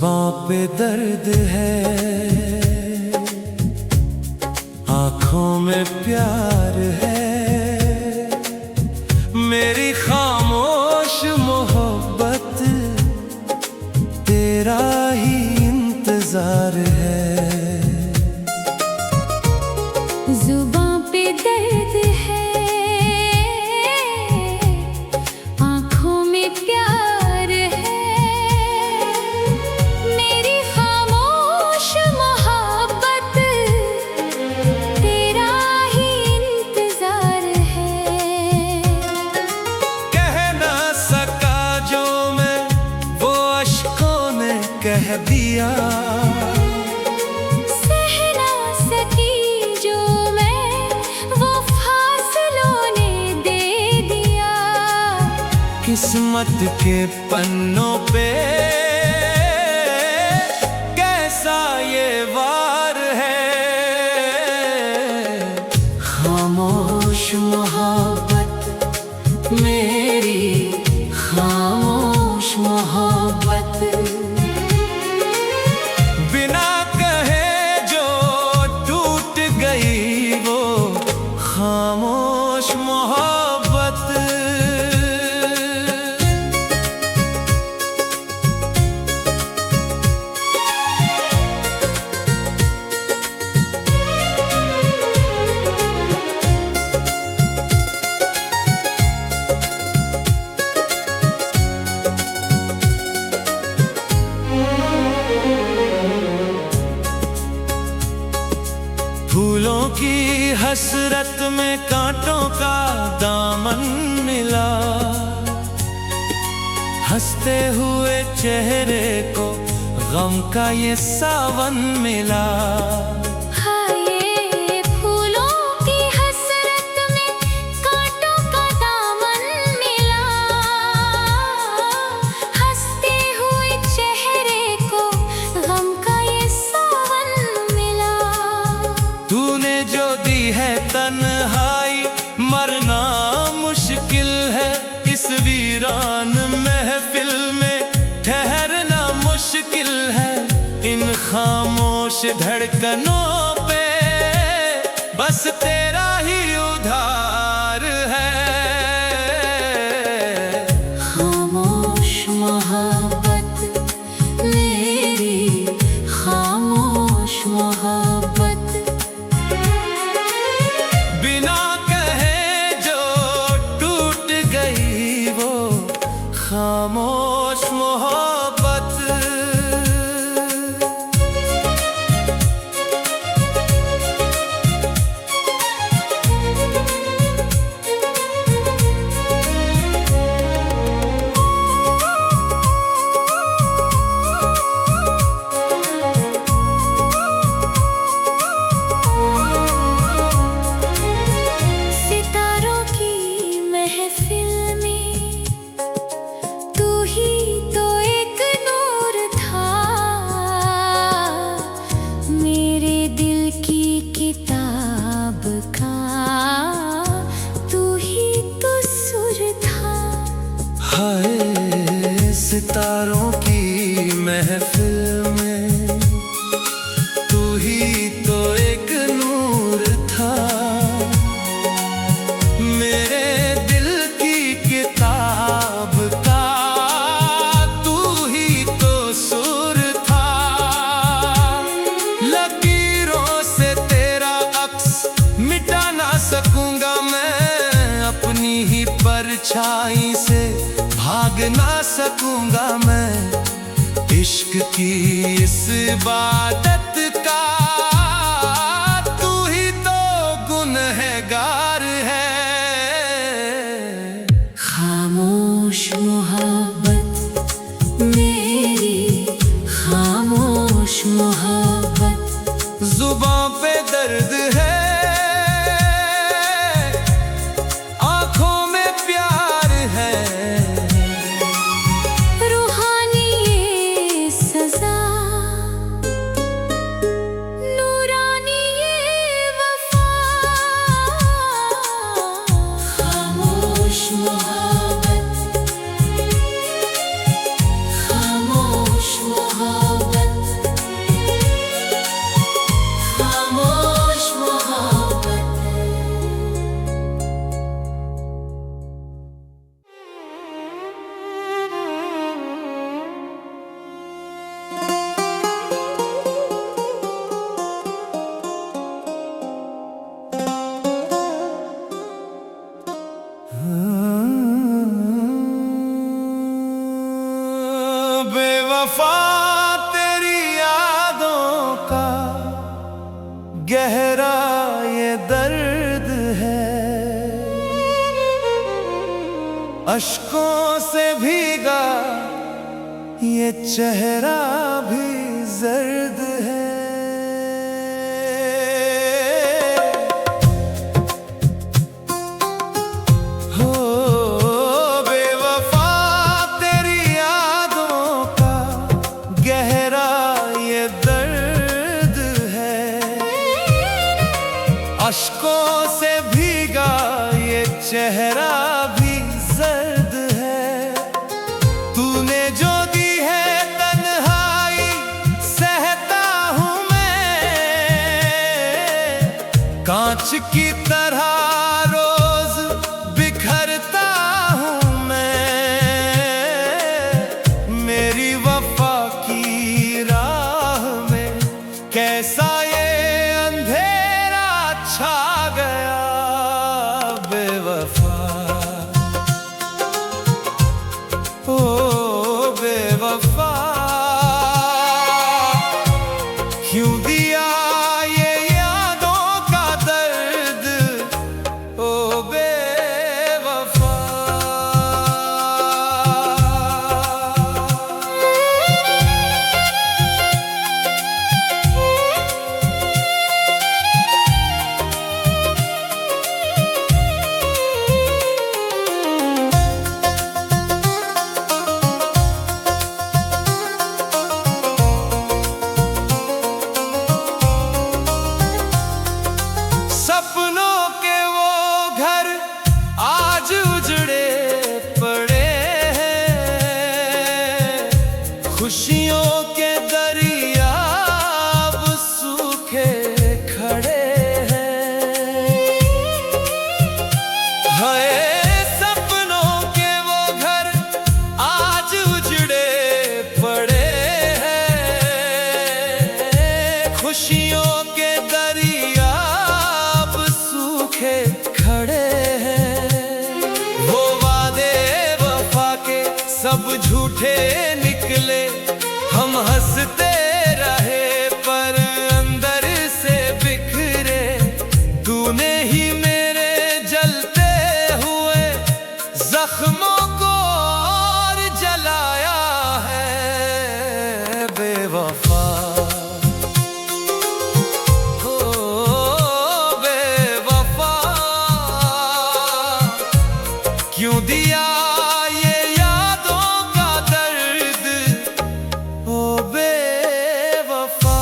जुबां पे दर्द है, आँखों में प्यार है, मेरी खामोश मोहब्बत तेरा ही इंतजार है। जुबां पे दर्द है, आँखों में प्यार है, मेरी खामोश मोहब्बत तेरा ही इंतजार है। कह ना सका जो मैं वो अश्कों ने कह दिया, किस्मत के पन्नों पे कैसा ये वार है। खामोश मोहब्बत मेरी, खामोश मोहब्बत, बिना कहे जो टूट गई वो खामोश मोहब्बत। फूलों की हसरत में कांटों का दामन मिला, हंसते हुए चेहरे को गम का ये सावन मिला। फूलों की हसरत में कांटों का दामन मिला, हंसते हुए चेहरे को गम का ये सावन मिला। तूने जो दी है तन्हाई, मरना मुश्किल है इस वीरान महफिल में, ठहरना मुश्किल है इन खामोश धड़कनों पे, बस तेरा ही उधार है। खामोश मोहब्बत मेरी, खामोश मोहब्बत, बिना कहे जो टूट गई वो खामोश मोहब्बत। सितारों की महफिल में तू ही तो एक नूर था, मेरे दिल की किताब का तू ही तो सुर था। हाय सितारों की महफिल में तू ही तो एक नूर था, मेरे दिल की किताब का तू ही तो सुर था। लकीरों से तेरा अक्स मिटा ना सकूंगा मैं, अपनी ही परछाई से भाग ना सकूंगा मैं, इश्क की इस इबादत का तू ही तो गुनहगार है। खामोश मोहब्बत मेरी, खामोश मोहब्बत, जुबां पे दर्द है, आँखों में प्यार है, रूहानी ये सजा अश्कों से भीगा ये चेहरा भी जर्द है। हो बेवफा तेरी यादों का गहरा ये दर्द है। अश्कों से भीगा ये चेहरा भी दर्द है। तूने जो दी है तन्हाई सहता हूँ मैं, कांच की तरह रोज बिखरता हूँ मैं। मेरी वफा की राह में कैसा ये अंधेरा छा गया। बेवफा ओ बेवफा क्यों दिया ये यादों का दर्द। ओ बेवफा सपनों के वो घर आज उजड़े पड़े हैं। खुशियों के दरिया अब सूखे खड़े हैं। हाय सपनों के वो घर आज उजड़े पड़े हैं। खुशियों के दरिया खड़े हैं। वो वादे वफा के सब झूठे निकले। हम हंसते रहे पर अंदर से बिखरे। तूने ही मेरे जलते हुए जख्मों को और जलाया है। बेवफा क्यों दिया ये यादों का दर्द। ओ बेवफा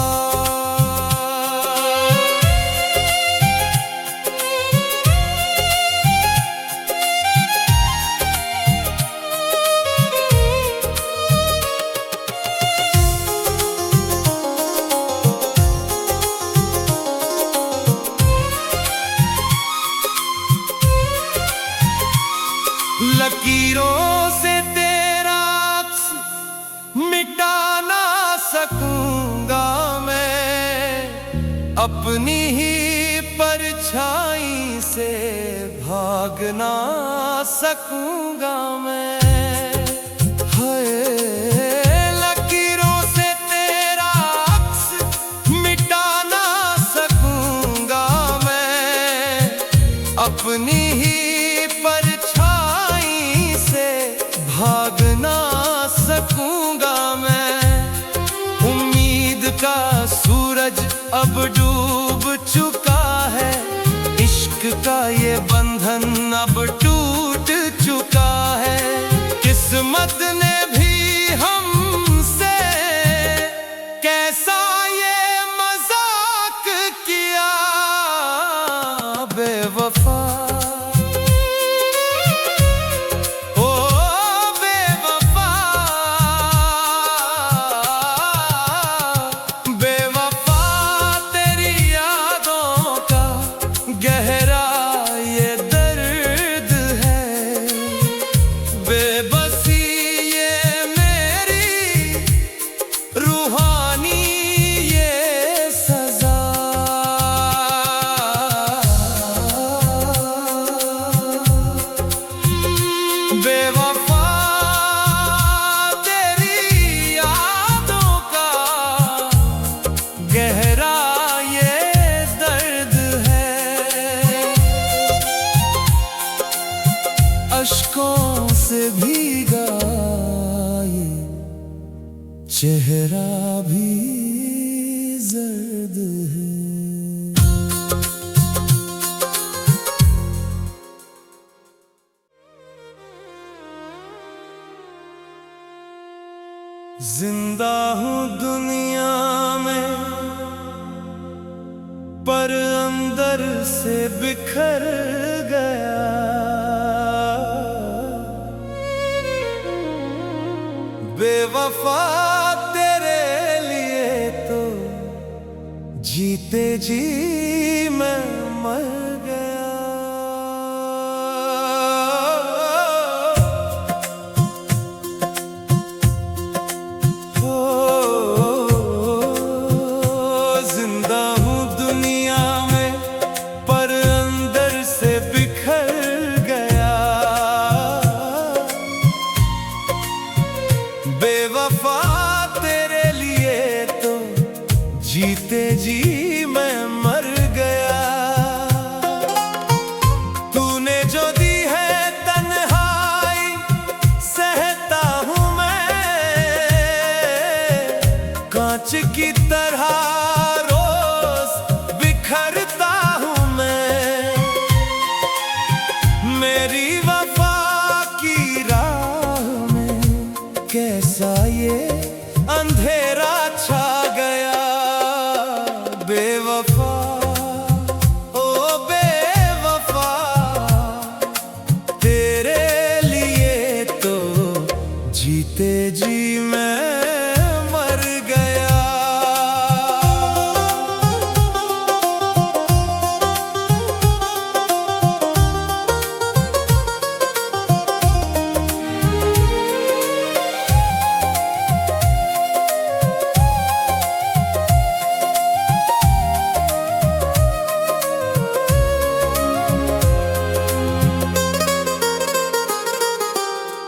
लकीरों से तेरा अक्स मिटा ना सकूंगा मैं। अपनी ही परछाई से भाग ना सकूंगा मैं। हाय लकीरों से तेरा अक्स मिटा ना सकूंगा मैं। अपनी ही भाग ना सकूंगा मैं। उम्मीद का सूरज अब डूब चुका है। इश्क का ये बंधन अब टूट चुका है। किस्मत ने भी हमसे कैसा ये मजाक किया। बेवफा गहरा ये दर्द है। बेबसी ये मेरी रूहानी ये सजा। बेवफा तेरी यादों का गहरा ये दर्द है। अश्कों चेहरा भी जर्द है। जिंदा हूँ दुनिया में पर अंदर से बिखर गया। बेवफा तेरे लिए तो जीते जी मैं मर गया। जिंदा हूँ दुनिया में पर अंदर से बिखर गया। बेवफा तेरे लिए तो जीते जी मैं मर गया। तूने जो दी है तन्हाई सहता हूँ मैं, कांच की तरह रोज बिखरता हूँ मैं। मेरी वफा की राह में कैसा ये अंधेरा छा गया। बेवफा ओ बेवफा तेरे लिए तो जीते जी मैं मर गया।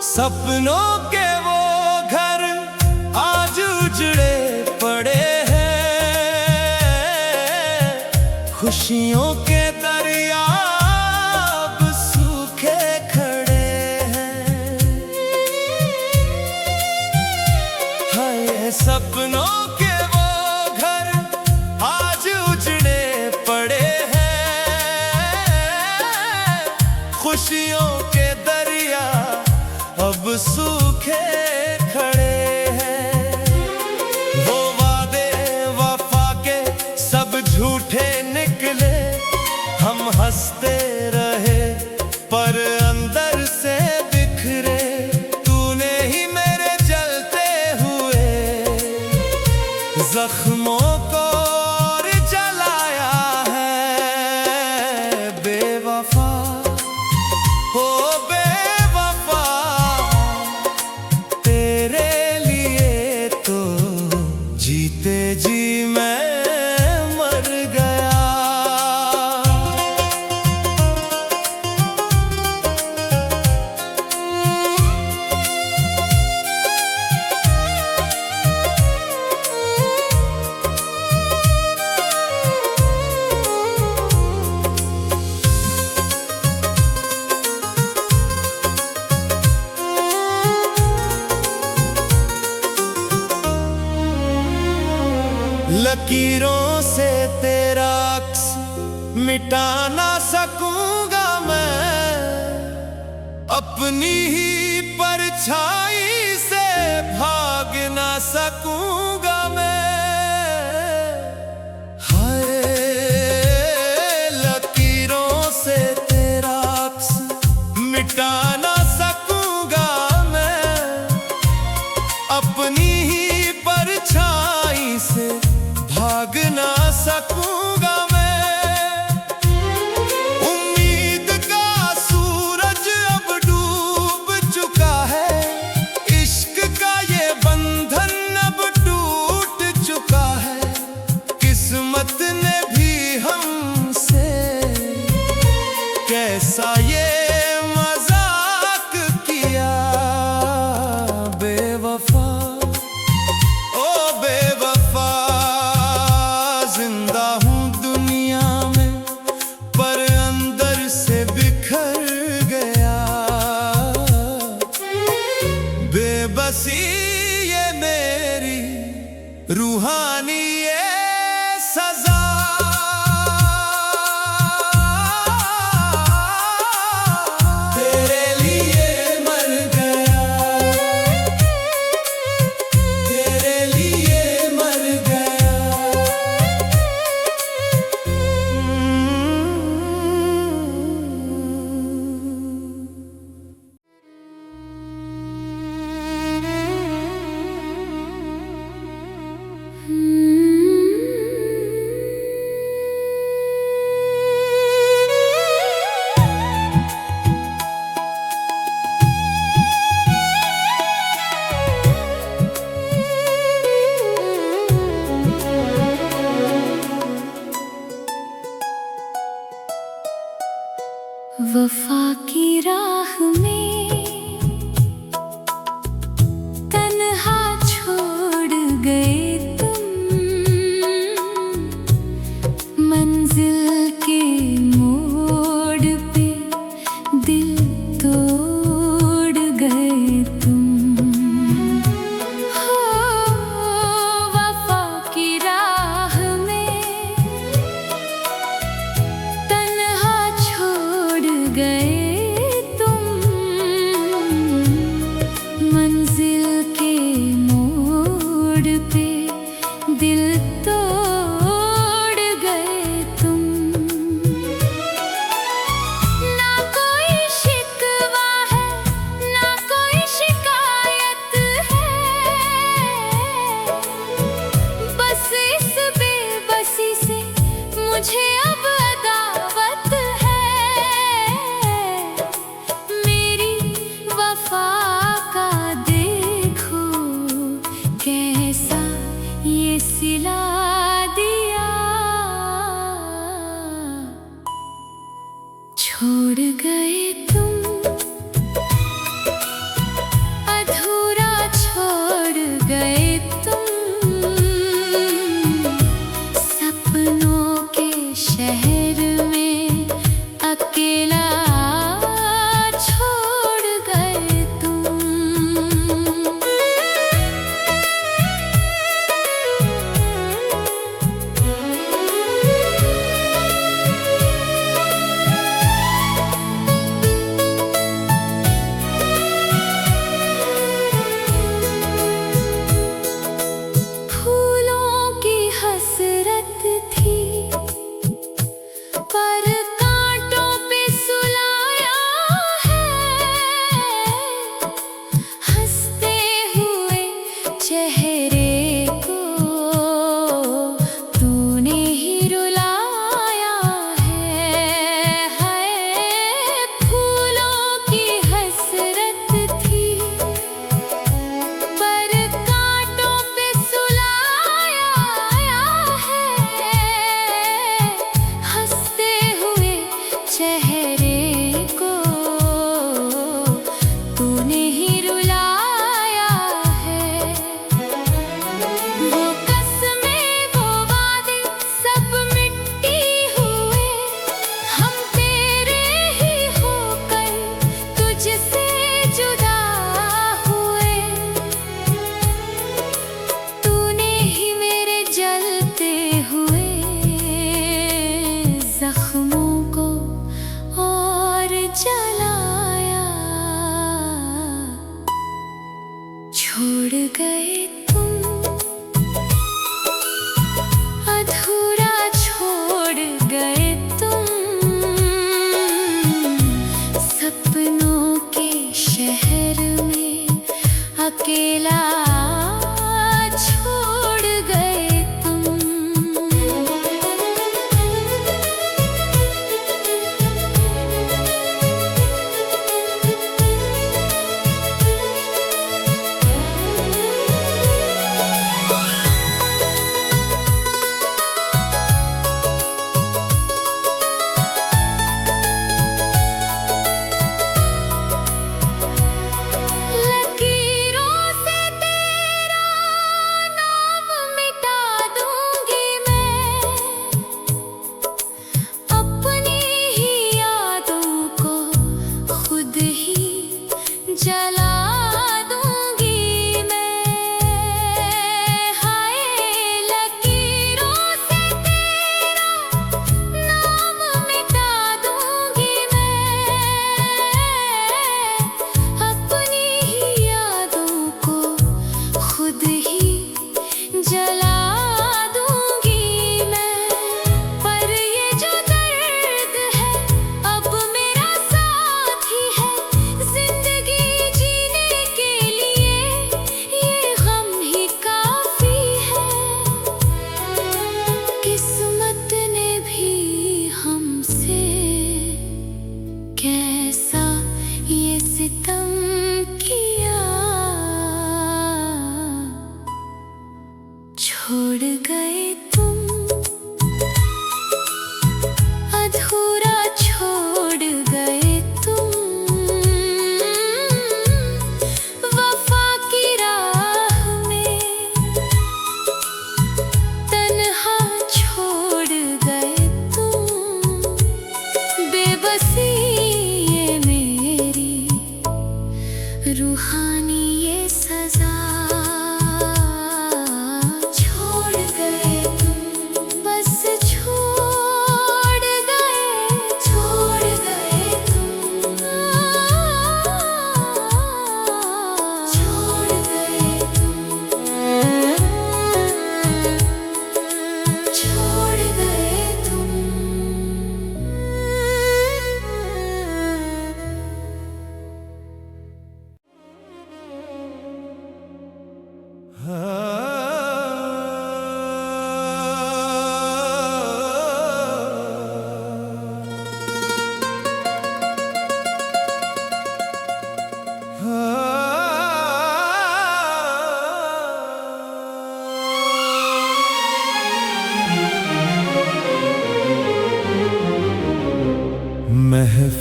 सपनों के वो घर आज उजड़े पड़े हैं। खुशियों के दरिया अब सूखे खड़े हैं। हाय सपनों के वो घर आज उजड़े पड़े हैं। खुशियों के दरिया अब सूखे खड़े हैं। वो वादे वफा के सब झूठे निकले। हम हंसते रहे पर अंदर से बिखरे। तूने ही मेरे जलते हुए जख्मों को और जलाया है। बेवफा ओ बेवफा तेरे लिए तो जीते जी मैं मर गया। लकीरों से तेरा अक्स मिटा ना सकूंगा मैं। अपनी ही परछाई से भाग ना सकूंगा मैं। हाय लकीरों से तेरा अक्स मिटा ना सकूंगा मैं। अपनी ही परछाई से भाग ना सकूंगा मैं। उम्मीद का सूरज अब डूब चुका है। इश्क का ये बंधन अब टूट रूहानी ये सजा। तेरे लिए मर गया, तेरे लिए मर गया। वफा की राह में तन्हा छोड़ गए तुम, मंजिल के मोड़ पे दिल तोड़ गए तुम। हो वफा की राह में तन्हा छोड़ गए तुम,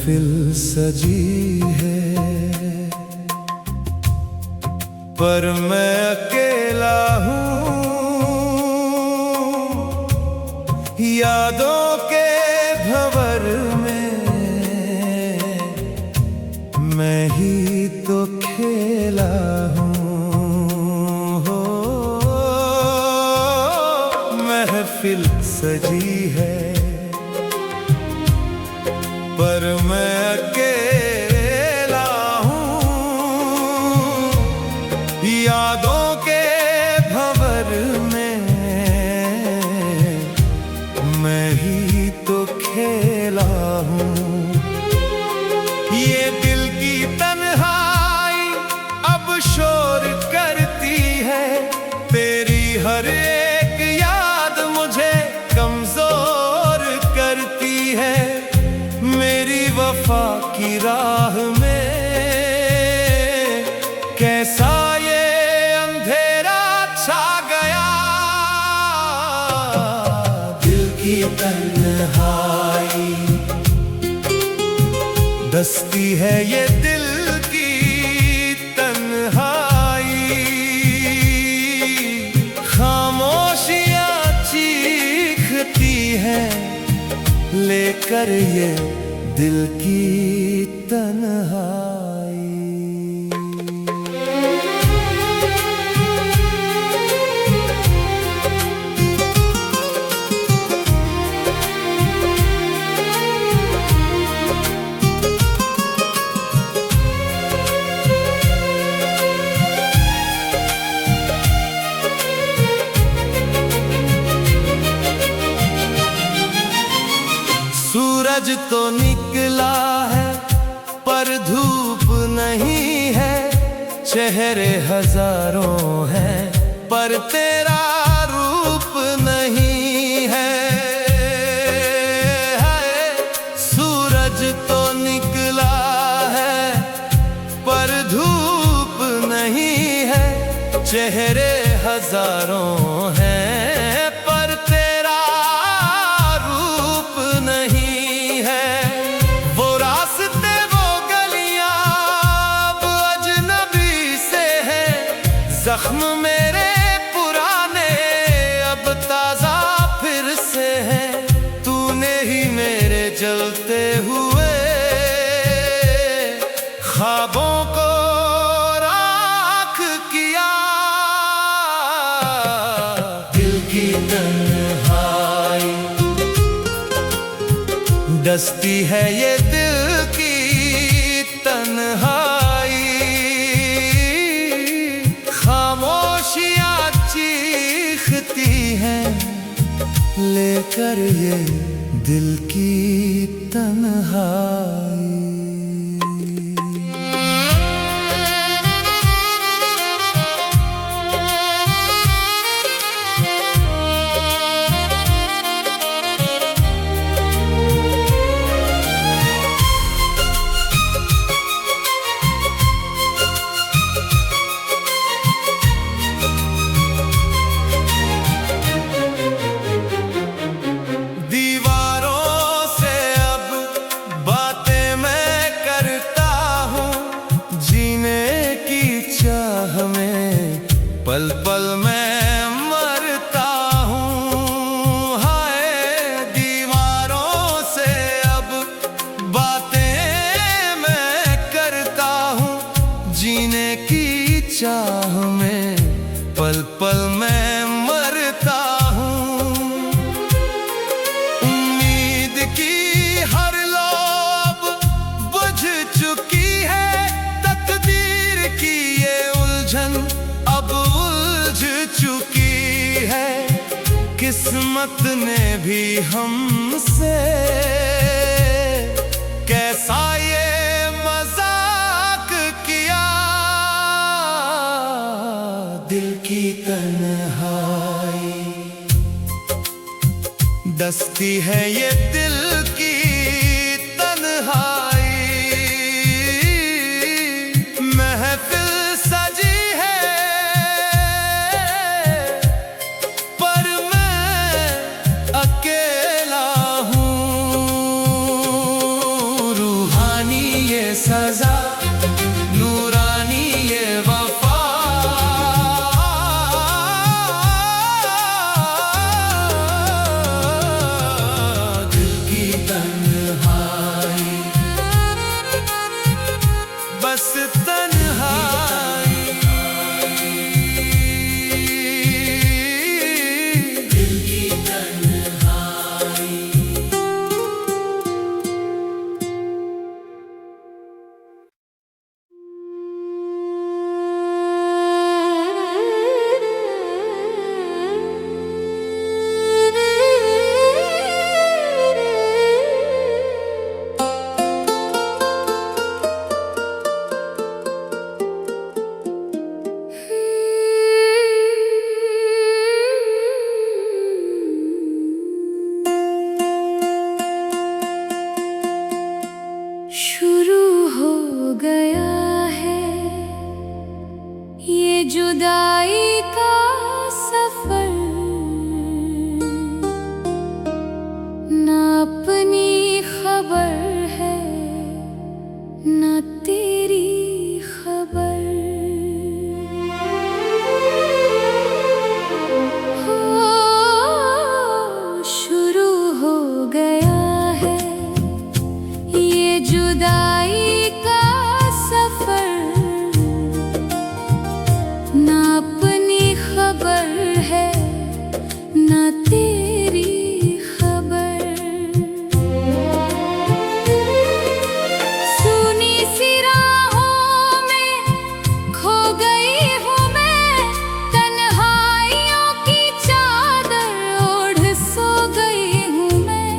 महफिल सजी है, पर मैं अकेला हूँ। यादों के भंवर में मैं ही तो खेला हूँ। हो महफिल सजी है, पर मैं अकेला हूँ। यादों के भंवर में मैं ही तो खेला हूँ। ये दिल की तन्हाई अब शोर करती है, तेरी हर एक याद मुझे कमजोर करती है। मेरी वफा की राह में कैसा ये अंधेरा छा गया। दिल की तन्हाई दस्ती है, ये दिल की तन्हाई। खामोशियाँ चीखती हैं लेकर ये दिल की तन्हाई। सूरज तो निकला है पर धूप नहीं है, चेहरे हजारों हैं पर तेरा रूप नहीं है। सूरज तो निकला है पर धूप नहीं है, चेहरे हजारों हैं पर तेरा रूप नहीं है। वो रास्ते वो गलियां अब अजनबी से हैं, जख्म मेरे पुराने अब ताजा फिर से हैं। तूने ही मेरे जलते हुए ख्वाबों को राख किया। दिल की तन्हाई दस्ती है, ये दिल की तन्हाई। खामोशियाँ चीखती हैं लेकर ये दिल की तन्हाई। पल पल मैं मरता हूँ। हाय दीवारों से अब बातें मैं करता हूँ, जीने की चाह में पल पल मैं मरता हूँ। उम्मीद की हर लोब बुझ चुकी है, तकदीर की ये उलझन अब उलझ चुकी है। किस्मत ने भी हमसे कैसा ये मजाक किया। दिल की तन्हाई दस्ती है, ये दिल की तन्हाई। महफिल सजी है पर मैं अकेला हूँ। रूह जुदाई का सफर, ना अपनी खबर है ना तेरी खबर। हो शुरू हो गया है ये जुदाई का सफर, ना अपनी खबर है ना तेरी खबर। सुनी सी राहों में खो गई हूँ मैं, तन्हाइयों की चादर ओढ़ सो गई हूँ मैं।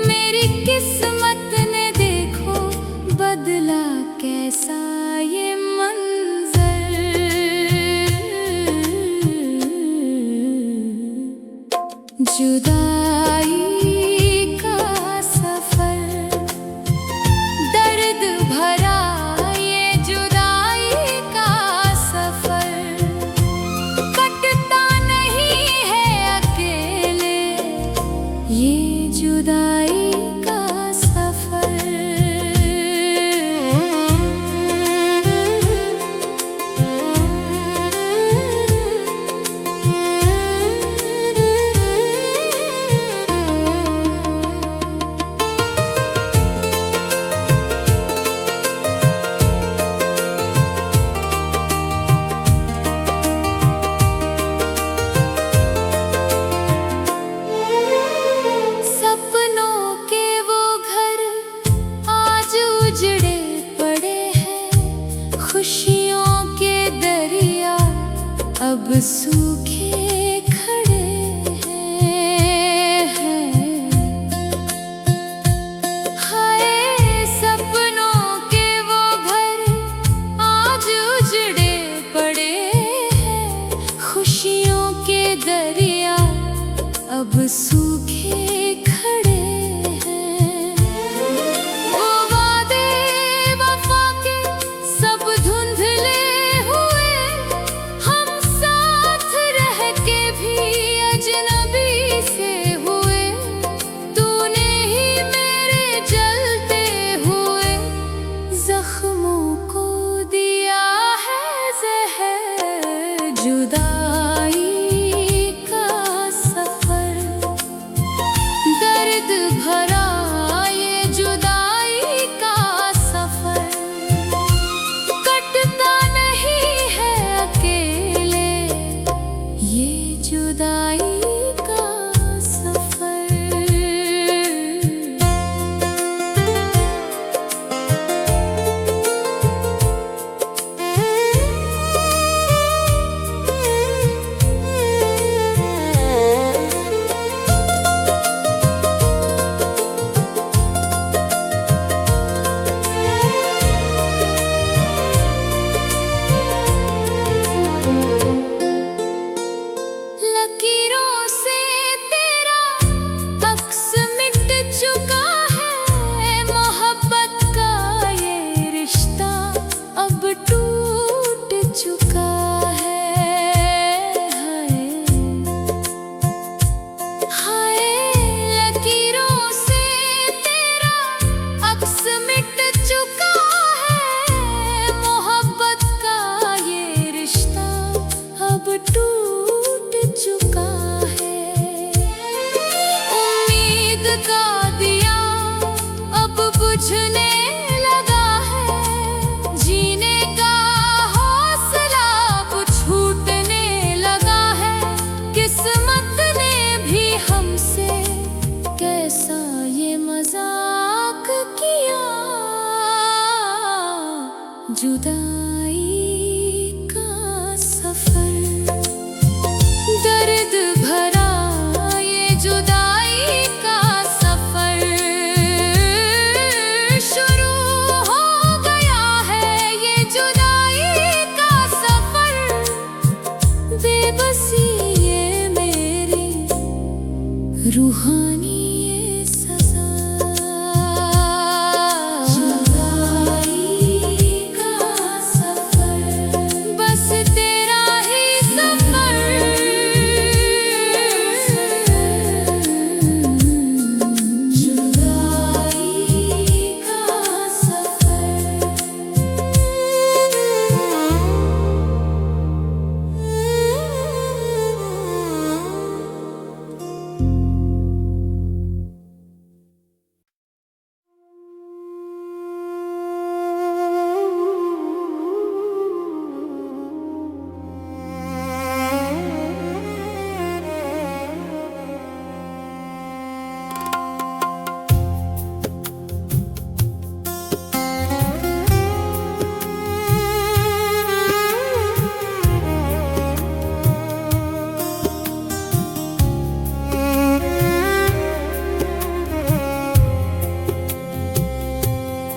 मेरी किस्मत ने देखो बदला कैसा ये मंजर, जुदाई का सफर, दर्द भरा ये जुदाई का सफर। कटता नहीं है अकेले ये जुदाई का सफर। सपनों के वो घर आज उजड़े पड़े हैं, खुशियों के दरिया अब सूखे खड़े हैं। हाय सपनों के वो घर आज उजड़े पड़े हैं, खुशियों के दरिया अब सूखे खड़े हैं। वो वादे वफा के सब धुंधले हुए, हम साथ रह के भी अजनबी से हुए। तूने ही मेरे जलते हुए जख्मों को दिया है ज़हर, जुदाई का सफर, दर्द भरा ये जुदाई का सफर। कटता नहीं है अकेले ये जुदाई का सफर। लकीरों से तेरा अक्स मिट चुका है, मोहब्बत का ये रिश्ता अब टूट चुका है। हाय लकीरों से तेरा अक्स मिट चुका है, मोहब्बत का ये रिश्ता अब टूट चुका है। उम्मीद का दिया अब बुझने लगा है, जीने का हौसला अब छूटने लगा है। किस्मत ने भी हमसे कैसा ये मजाक किया, जुदाई का सफर, दर्द भरा ये जुदाई का सफर। शुरू हो गया है ये जुदाई का सफर, बेबसी ये मेरी रूहानी ये सजा, जुदाई का सफर। बस तेरा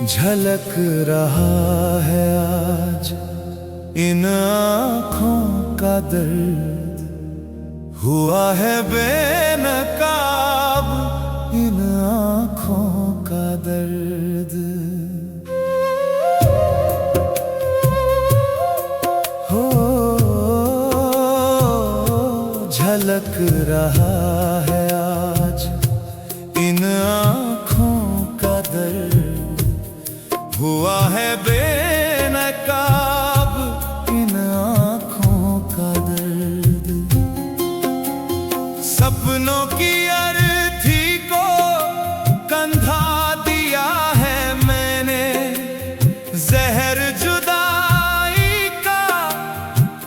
झलक रहा है आज इन आँखों का दर्द, हुआ है बेनकाब इन आँखों का दर्द। हो झलक रहा है आज इन आँखों का दर्द, हुआ है बेनकाब इन आँखों का दर्द। सपनों की अर्थी को कंधा दिया है मैंने, जहर जुदाई का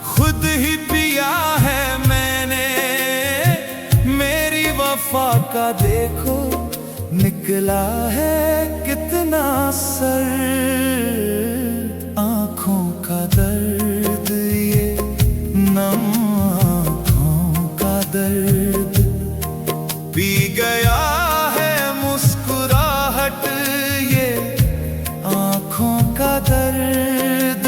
खुद ही पिया है मैंने। मेरी वफा का देखो निकला है कितना सर्द, आँखों का दर्द ये नम आँखों का दर्द। पी गया है मुस्कुराहट ये आँखों का दर्द।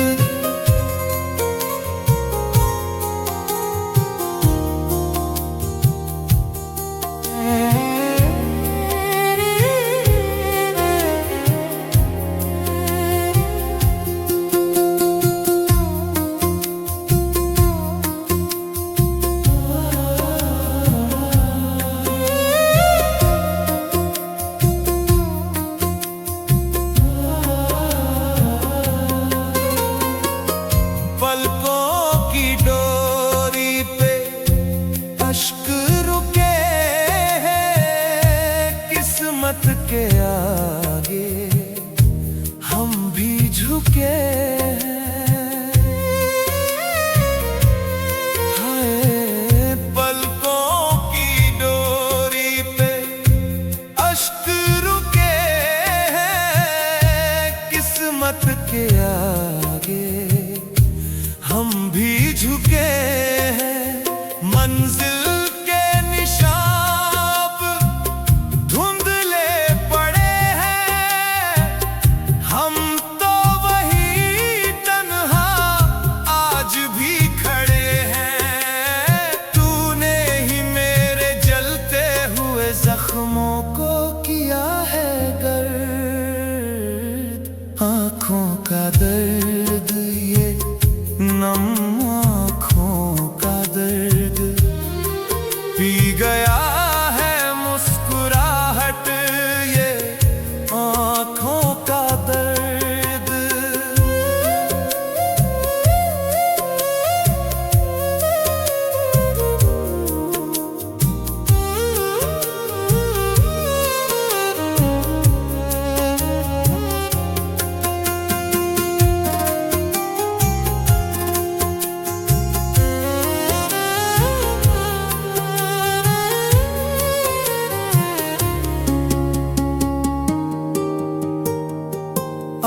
पलकों की डोरी पे अश्क रुके हैं, किस्मत के आगे हम भी झुके हैं। हाय पलकों की डोरी पे अश्क रुके हैं, किस्मत के आगे हम भी झुके हैं। मंजिल के निशान धुंधले पड़े हैं, हम तो वही तन्हा आज भी खड़े हैं। तूने ही मेरे जलते हुए जख्मों को किया है गर्द, आँखों का दर्द ये नम आँखों का दर्द। पी गया है मुस्कुराहट ये आँखों का दर्द।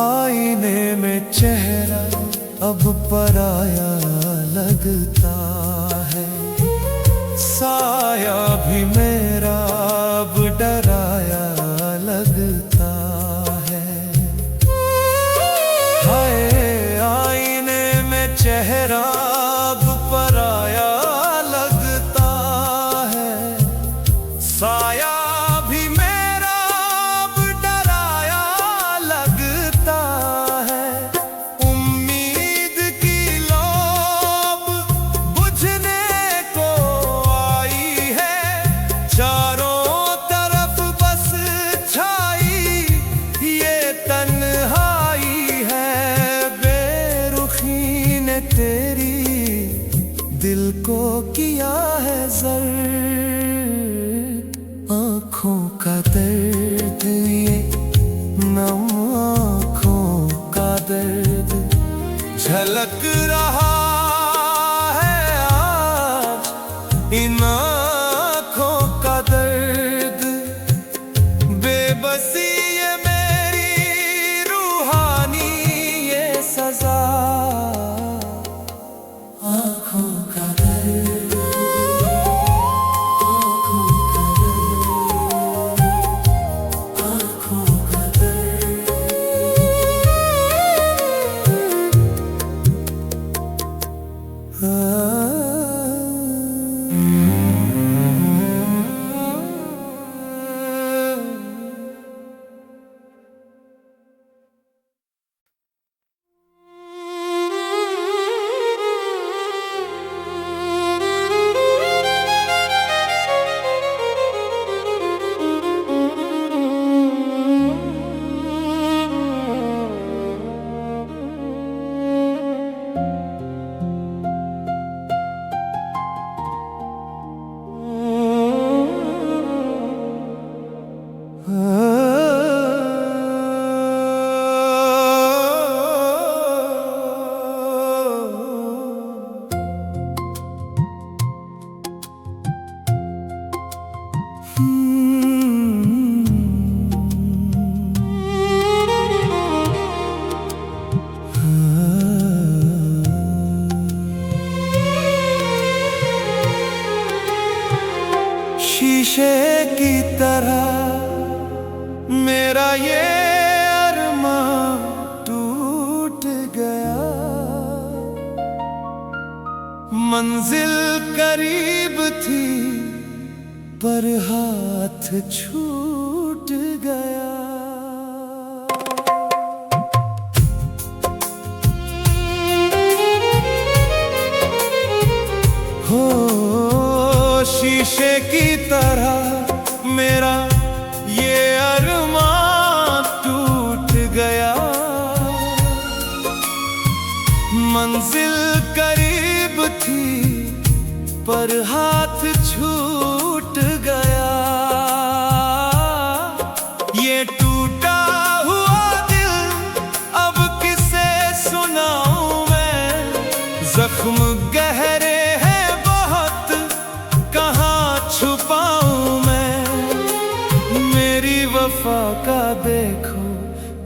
आईने में चेहरा अब पराया लगता है, साया भी मेरा अब डराया लगता है। हाय आईने में चेहरा अब पराया लगता है, साया भी मेरा अब डराया लगता है। उम्मीद की लौब बुझने को आई है, चारों तरफ बस छाई ये तन्हाई है। बेरुखी ने तेरी दिल को किया है ज़र्द, आँखों का दर्द ये नम आँखों का दर्द। झलक रहा है आज इन आँखों का दर्द। बेबसी ये मेरी रूहानी ये सजा, आँखों का दर्द। शीशे की तरह मेरा ये अरमान टूट गया, मंजिल करीब थी पर हाथ छूट गया। हो शीशे की तरह मेरा ये अरमान टूट गया, मंजिल करीब थी पर हाथ छूट गया। ये टूटा हुआ दिल अब किसे सुनाऊं मैं, जख्म गहरे हैं बहुत कहाँ छुपाऊं मैं। मेरी वफा का देखो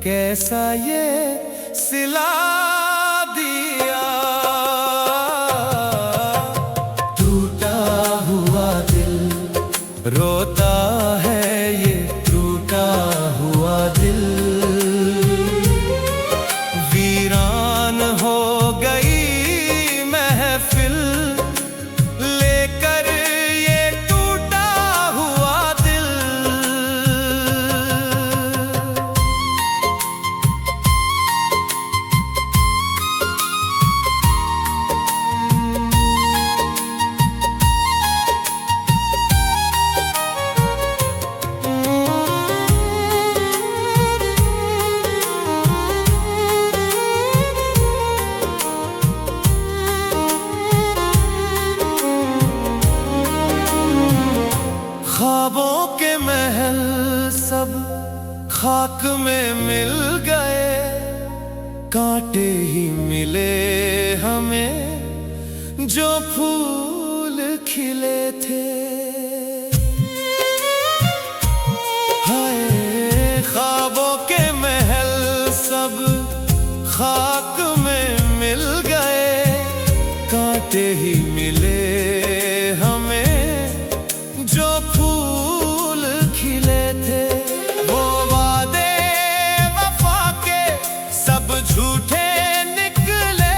कैसा ये सिला दिया, टूटा हुआ दिल रोता है ये टूटा हुआ दिल। वीरान हो गई महफिल लेकर ये टूटा हुआ दिल। ख्वाबों के महल सब खाक में मिल गए, कांटे ही मिले हमें जो फूल खिले थे। हाय ख्वाबों के महल सब खाक में मिल गए, कांटे ही मिले हमें जो फूल खिले थे। वो वादे वफा के सब झूठे निकले,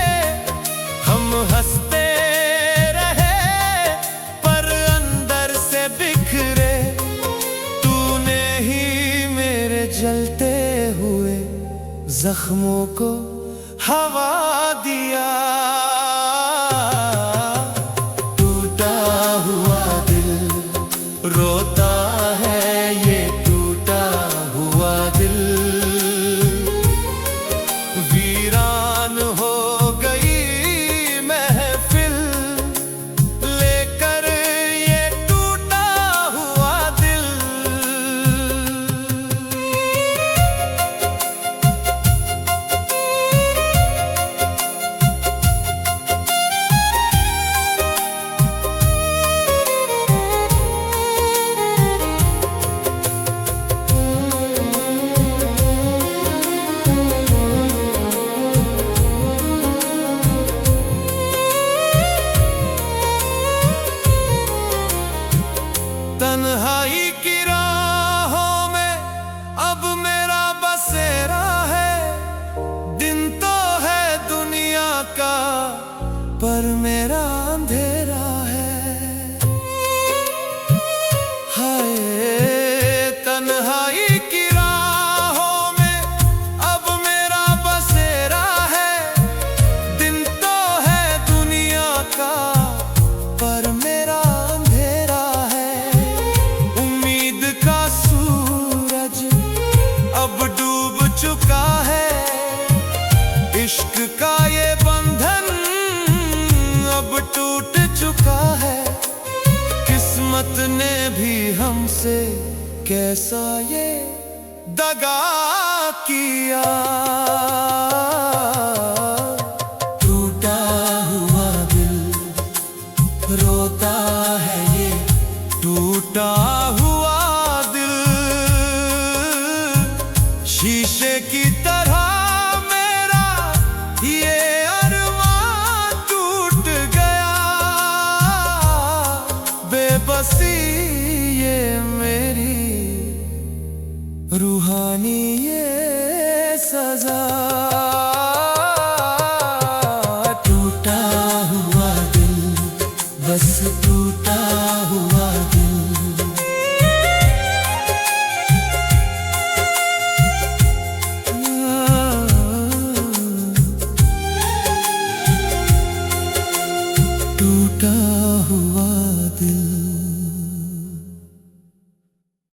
हम हंसते रहे पर अंदर से बिखरे। तूने ही मेरे जलते हुए जख्मों को हवा दिया, रोता है ये टूटा हुआ दिल। वीरान हो गई महफिल लेकर ये टूटा हुआ दिल। तन्हाई की राहों में अब मेरा बसेरा है, दिन तो है दुनिया का पर मेरा अंधेरा है। हाय तन्हाई की राहों में अब मेरा बसेरा है, दिन तो है दुनिया का पर मेरा अब डूब चुका है। इश्क का ये बंधन अब टूट चुका है, किस्मत ने भी हमसे कैसा ये दगा किया। टूटा हुआ दिल रोता है ये टूटा हुआ शीशे की तरह मेरा ये अरमान टूट गया, बेबसी ये मेरी रूहानी